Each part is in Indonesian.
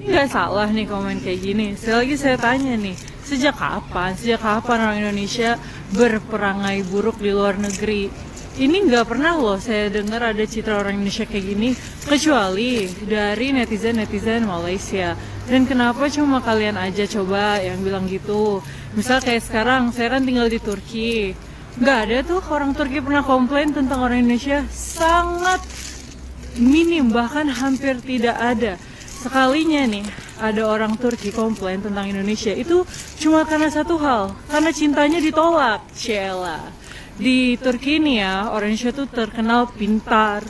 Nggak salah nih komen kayak gini. Selagi saya tanya nih, sejak kapan orang Indonesia berperangai buruk di luar negeri? Ini nggak pernah loh saya dengar ada citra orang Indonesia kayak gini, kecuali dari netizen Malaysia. Dan kenapa cuma kalian aja coba yang bilang gitu? Misal kayak sekarang, saya kan tinggal di Turki. Nggak ada tuh orang Turki pernah komplain tentang orang Indonesia. Sangat minim, bahkan hampir tidak ada. Sekalinya nih ada orang Turki komplain tentang Indonesia, itu cuma karena satu hal, karena cintanya ditolak. Cela. Di Turki ini ya, orang Indonesia tuh terkenal pintar,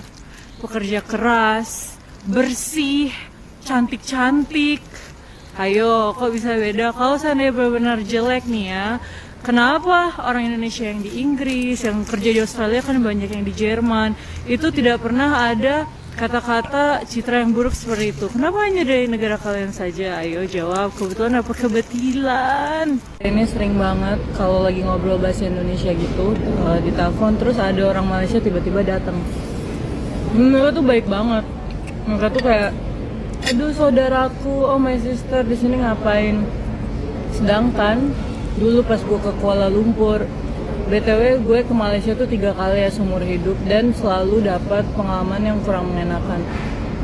pekerja keras, bersih, cantik-cantik. Ayo, kok bisa beda? Kalau seandainya benar-benar jelek nih ya, kenapa orang Indonesia yang di Inggris, yang kerja di Australia, kan banyak yang di Jerman, itu tidak pernah ada kata-kata citra yang buruk seperti itu? Kenapa hanya dari negara kalian saja? Ayo jawab, kebetulan apa kebetulan? Ini sering banget kalau lagi ngobrol bahasa Indonesia gitu, di telepon, terus ada orang Malaysia tiba-tiba datang. Mereka tuh baik banget. Mereka tuh kayak, aduh saudaraku, oh my sister, di sini ngapain? Sedangkan dulu pas gue ke Kuala Lumpur, BTW gue ke Malaysia tuh 3 kali ya seumur hidup, dan selalu dapat pengalaman yang kurang mengenakan.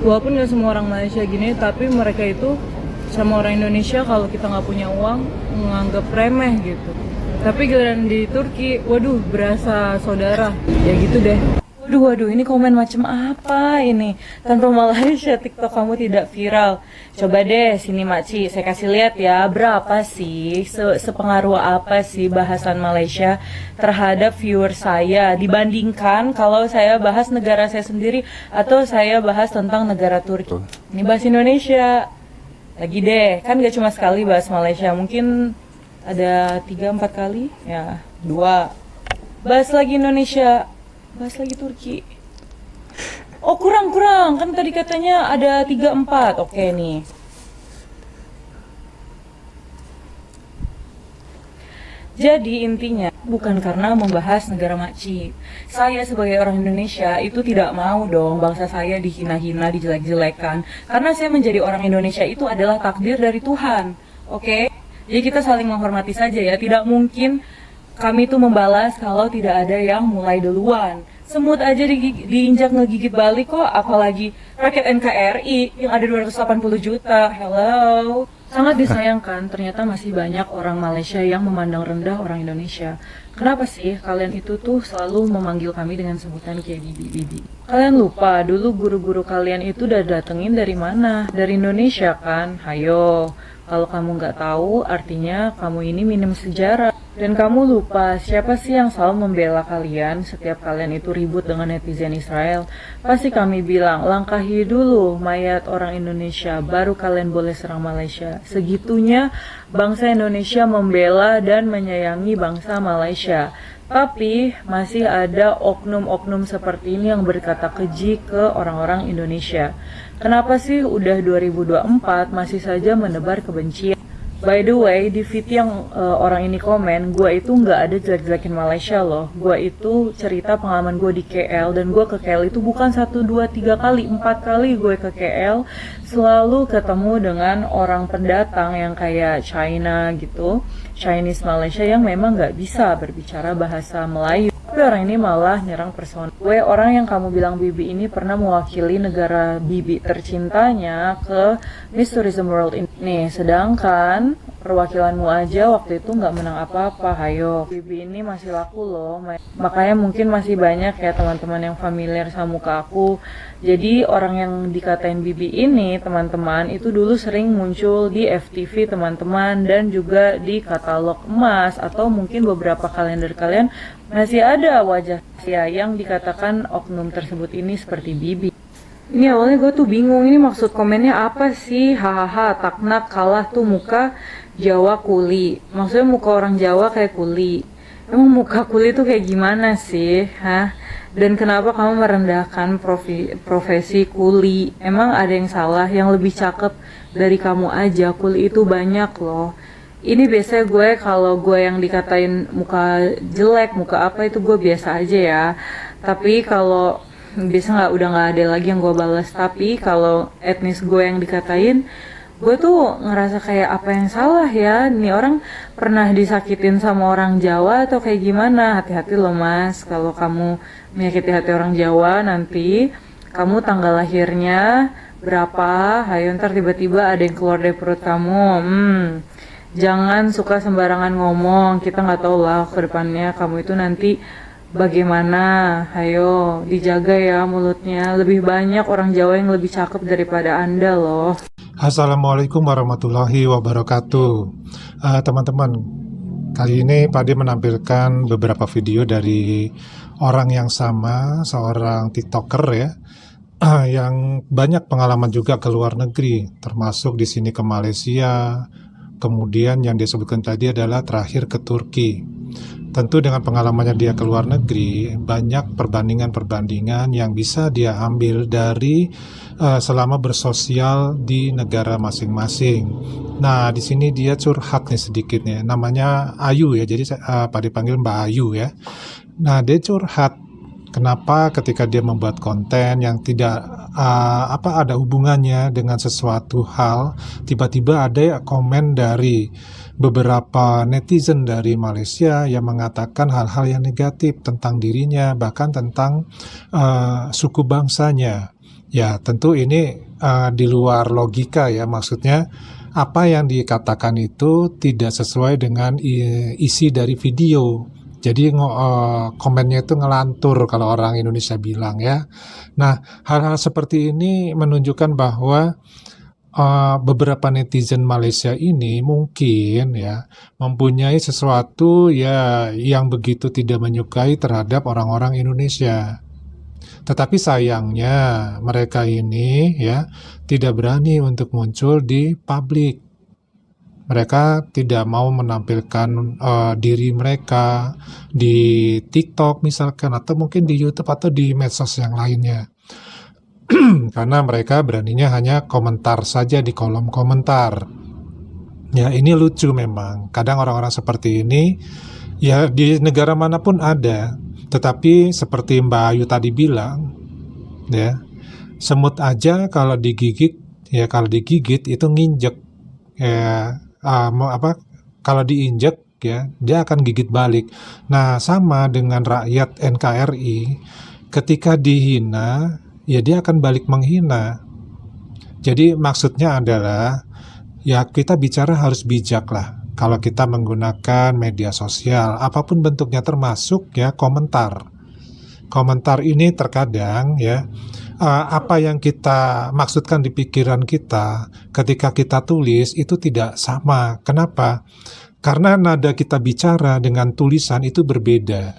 Walaupun gak semua orang Malaysia gini, tapi mereka itu sama orang Indonesia kalau kita nggak punya uang menganggap remeh gitu. Tapi giliran di Turki, waduh berasa saudara. Ya gitu deh. Waduh, ini komen macam apa ini? Tanpa Malaysia TikTok kamu tidak viral. Coba deh sini Makci, saya kasih lihat ya, berapa sih, sepengaruh apa sih bahasan Malaysia terhadap viewer saya dibandingkan kalau saya bahas negara saya sendiri atau saya bahas tentang negara Turki. Ini bahas Indonesia. Lagi deh, kan gak cuma sekali bahas Malaysia, mungkin ada 3-4 kali, ya 2. Bahas lagi Indonesia. Bahas lagi Turki. Oh kurang, kan tadi katanya ada 3-4. Oke nih. Jadi intinya bukan karena membahas negara Makci. Saya sebagai orang Indonesia itu tidak mau dong bangsa saya dihina-hina, dijelek-jelekan. Karena saya menjadi orang Indonesia itu adalah takdir dari Tuhan. Oke? Jadi kita saling menghormati saja ya. Tidak mungkin kami itu membalas kalau tidak ada yang mulai duluan. Semut aja diinjak ngegigit balik kok, apalagi rakyat NKRI yang ada 280 juta. Hello. Sangat disayangkan, ternyata masih banyak orang Malaysia yang memandang rendah orang Indonesia. Kenapa sih kalian itu tuh selalu memanggil kami dengan sebutan kayak bibi-bibi? Kalian lupa, dulu guru-guru kalian itu udah datengin dari mana? Dari Indonesia kan? Hayo, kalau kamu nggak tahu, artinya kamu ini minim sejarah. Dan kamu lupa, siapa sih yang selalu membela kalian setiap kalian itu ribut dengan netizen Israel? Pasti kami bilang, langkahi dulu mayat orang Indonesia, baru kalian boleh serang Malaysia. Segitunya bangsa Indonesia membela dan menyayangi bangsa Malaysia. Tapi masih ada oknum-oknum seperti ini yang berkata keji ke orang-orang Indonesia. Kenapa sih udah 2024 masih saja menebar kebencian? By the way, di feed yang orang ini komen, gue itu nggak ada jelek-jelekin Malaysia loh. Gue itu cerita pengalaman gue di KL, dan gue ke KL itu bukan 1, 2, 3 kali, 4 kali gue ke KL. Selalu ketemu dengan orang pendatang yang kayak China gitu, Chinese Malaysia yang memang nggak bisa berbicara bahasa Melayu. Tapi orang ini malah nyerang personal. Gue orang yang kamu bilang bibi ini pernah mewakili negara bibi tercintanya ke Miss Tourism World ini. Sedangkan perwakilanmu aja waktu itu nggak menang apa-apa. Hayo, bibi ini masih laku loh. Makanya mungkin masih banyak ya teman-teman yang familiar sama muka aku. Jadi orang yang dikatain bibi ini teman-teman itu dulu sering muncul di FTV teman-teman, dan juga di katalog emas, atau mungkin beberapa kalender kalian masih ada wajah saya yang dikatakan oknum tersebut ini seperti bibi. Ini awalnya gue tuh bingung, ini maksud komennya apa sih? Hahaha, taknak kalah tuh muka Jawa kuli. Maksudnya muka orang Jawa kayak kuli. Emang muka kuli tuh kayak gimana sih? Hah? Dan kenapa kamu merendahkan profesi kuli? Emang ada yang salah? Yang lebih cakep dari kamu aja, kuli itu banyak loh. Ini biasanya gue kalau gue yang dikatain muka jelek, muka apa, itu gue biasa aja ya. Tapi kalau biasa udah nggak ada lagi yang gue balas. Tapi kalau etnis gue yang dikatain, gue tuh ngerasa kayak apa yang salah ya, nih orang pernah disakitin sama orang Jawa atau kayak gimana. Hati-hati loh mas, kalau kamu menyakiti hati orang Jawa nanti kamu tanggal lahirnya berapa, hayo ntar tiba-tiba ada yang keluar dari perut kamu. Jangan suka sembarangan ngomong, kita nggak tahu lah ke depannya kamu itu nanti bagaimana. Hayo dijaga ya mulutnya, lebih banyak orang Jawa yang lebih cakep daripada anda loh. Assalamualaikum warahmatullahi wabarakatuh. Teman-teman, kali ini Pade menampilkan beberapa video dari orang yang sama, seorang TikToker ya, yang banyak pengalaman juga ke luar negeri, termasuk di sini ke Malaysia, kemudian yang disebutkan tadi adalah terakhir ke Turki. Tentu dengan pengalamannya dia ke luar negeri, banyak perbandingan-perbandingan yang bisa dia ambil dari selama bersosial di negara masing-masing. Nah, di sini dia curhat nih sedikit nih. Namanya Ayu ya, jadi Pak dipanggil Mbak Ayu ya. Nah, dia curhat kenapa ketika dia membuat konten yang tidak ada hubungannya dengan sesuatu hal, tiba-tiba ada komen dari beberapa netizen dari Malaysia yang mengatakan hal-hal yang negatif tentang dirinya, bahkan tentang suku bangsanya. Ya, tentu ini di luar logika ya, maksudnya apa yang dikatakan itu tidak sesuai dengan isi dari video. Jadi komennya itu ngelantur kalau orang Indonesia bilang ya. Nah, hal-hal seperti ini menunjukkan bahwa beberapa netizen Malaysia ini mungkin ya mempunyai sesuatu ya yang begitu tidak menyukai terhadap orang-orang Indonesia. Tetapi sayangnya mereka ini ya tidak berani untuk muncul di publik. Mereka tidak mau menampilkan diri mereka di TikTok misalkan, atau mungkin di YouTube atau di medsos yang lainnya. Karena mereka beraninya hanya komentar saja di kolom komentar. Ya, ini lucu memang. Kadang orang-orang seperti ini ya di negara manapun ada. Tetapi seperti Mbak Ayu tadi bilang, ya, semut aja kalau digigit itu nginjek. Ya, kalau diinjek ya dia akan gigit balik. Nah, sama dengan rakyat NKRI, ketika dihina ya dia akan balik menghina. Jadi maksudnya adalah ya kita bicara harus bijak lah kalau kita menggunakan media sosial apapun bentuknya, termasuk ya komentar. Komentar ini terkadang ya apa yang kita maksudkan di pikiran kita ketika kita tulis itu tidak sama. Kenapa? Karena nada kita bicara dengan tulisan itu berbeda.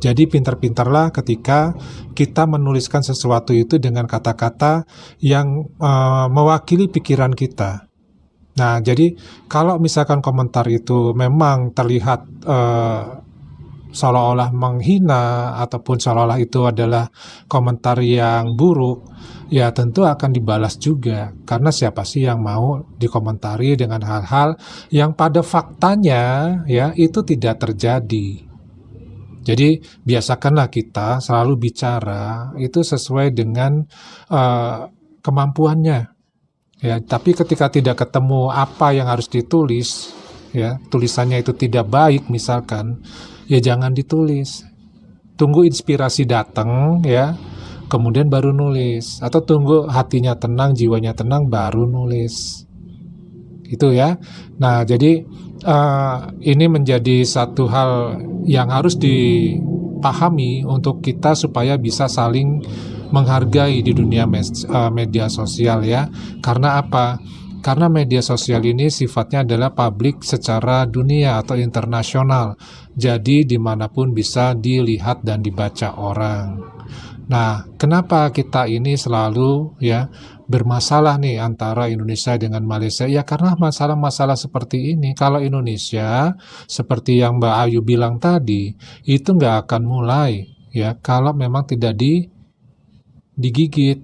Jadi pintar-pintarlah ketika kita menuliskan sesuatu itu dengan kata-kata yang mewakili pikiran kita. Nah, jadi kalau misalkan komentar itu memang terlihat seolah-olah menghina ataupun seolah-olah itu adalah komentar yang buruk, ya tentu akan dibalas juga. Karena siapa sih yang mau dikomentari dengan hal-hal yang pada faktanya ya itu tidak terjadi. Jadi biasakanlah kita selalu bicara itu sesuai dengan kemampuannya. Ya, tapi ketika tidak ketemu apa yang harus ditulis, ya tulisannya itu tidak baik misalkan, ya jangan ditulis. Tunggu inspirasi datang ya, kemudian baru nulis. Atau tunggu hatinya tenang, jiwanya tenang, baru nulis. Itu ya. Nah, jadi ini menjadi satu hal yang harus dipahami untuk kita supaya bisa saling menghargai di dunia media sosial ya. Karena apa? Karena media sosial ini sifatnya adalah publik secara dunia atau internasional. Jadi dimanapun bisa dilihat dan dibaca orang. Nah, kenapa kita ini selalu ya bermasalah nih antara Indonesia dengan Malaysia? Ya karena masalah-masalah seperti ini. Kalau Indonesia, seperti yang Mbak Ayu bilang tadi, itu nggak akan mulai ya kalau memang tidak digigit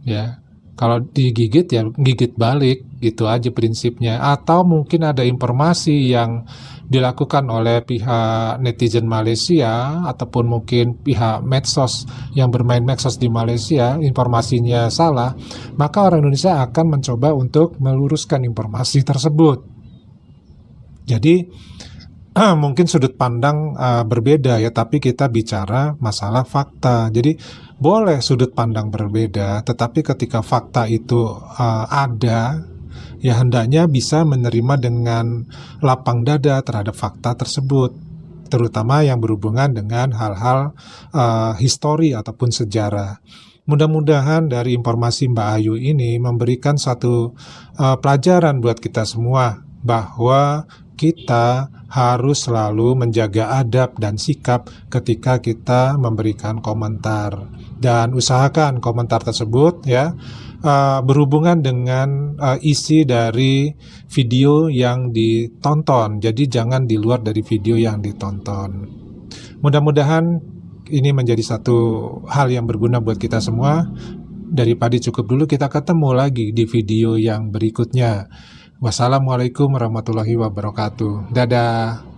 ya. Kalau digigit ya gigit balik, gitu aja prinsipnya. Atau mungkin ada informasi yang dilakukan oleh pihak netizen Malaysia ataupun mungkin pihak medsos yang bermain medsos di Malaysia, informasinya salah, maka orang Indonesia akan mencoba untuk meluruskan informasi tersebut. Jadi mungkin sudut pandang berbeda ya, tapi kita bicara masalah fakta. Jadi boleh sudut pandang berbeda, tetapi ketika fakta itu ada, ya hendaknya bisa menerima dengan lapang dada terhadap fakta tersebut, terutama yang berhubungan dengan hal-hal histori ataupun sejarah. Mudah-mudahan dari informasi Mbak Ayu ini memberikan satu pelajaran buat kita semua, bahwa kita harus selalu menjaga adab dan sikap ketika kita memberikan komentar, dan usahakan komentar tersebut ya berhubungan dengan isi dari video yang ditonton. Jadi jangan di luar dari video yang ditonton. Mudah-mudahan ini menjadi satu hal yang berguna buat kita semua. Daripada cukup dulu, kita ketemu lagi di video yang berikutnya. Wassalamualaikum warahmatullahi wabarakatuh. Dadah.